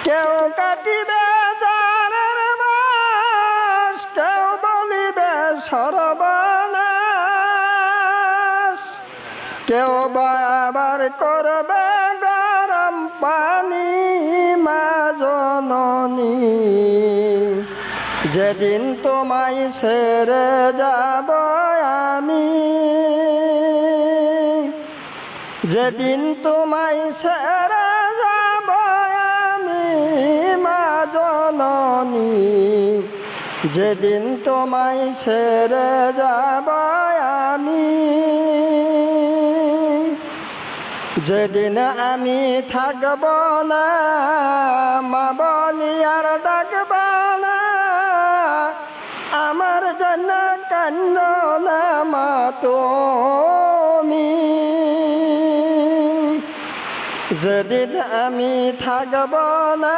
কেউ কাটিবে জারের বাস, কেউ বলিবে সর্বনাশ, কেউ বা আবার করবে গরম পানি মা জননী। যেদিন তোমায় ছেড়ে যাব আমি, যেদিন তোমায় ছেড়ে যাব আমি মা জননী, যেদিন তোমায় ছেড়ে যাব আমি, যেদিন আমি থাকব না মা বলি আর ডাকব না, আমার জন্য কান্দ না মা তুমি। যেদিন আমি থাকব না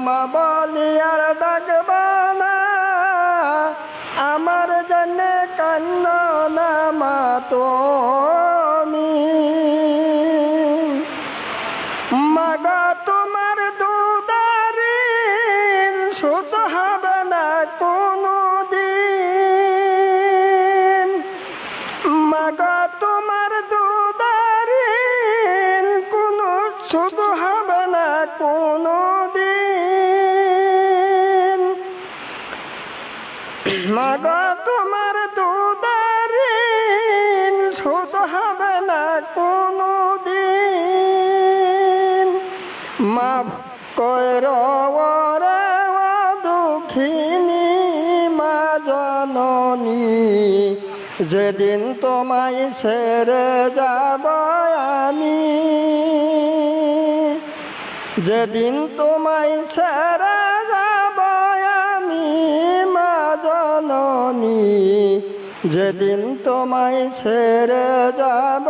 মা বলি আর ডাকব না, আমার জন্য কান্দ না মা তুমি। মাগো তোমার দুদারিন শোধ হবে না কোনো দিন, মাগো তোমার দুদারিন কোনো শোধ হবে না কোনো দিন, মাগো তোমার দুদারিন শোধ হবে না কোনো দিন। মাফ কইরো ওরে ও দুঃখিনী মা জননী, যেদিন তোমায় ছেড়ে যাব আমি, যেদিন তোমায় ছেড়ে যাব আমি মা জননী, যেদিন তোমায় ছেড়ে যাব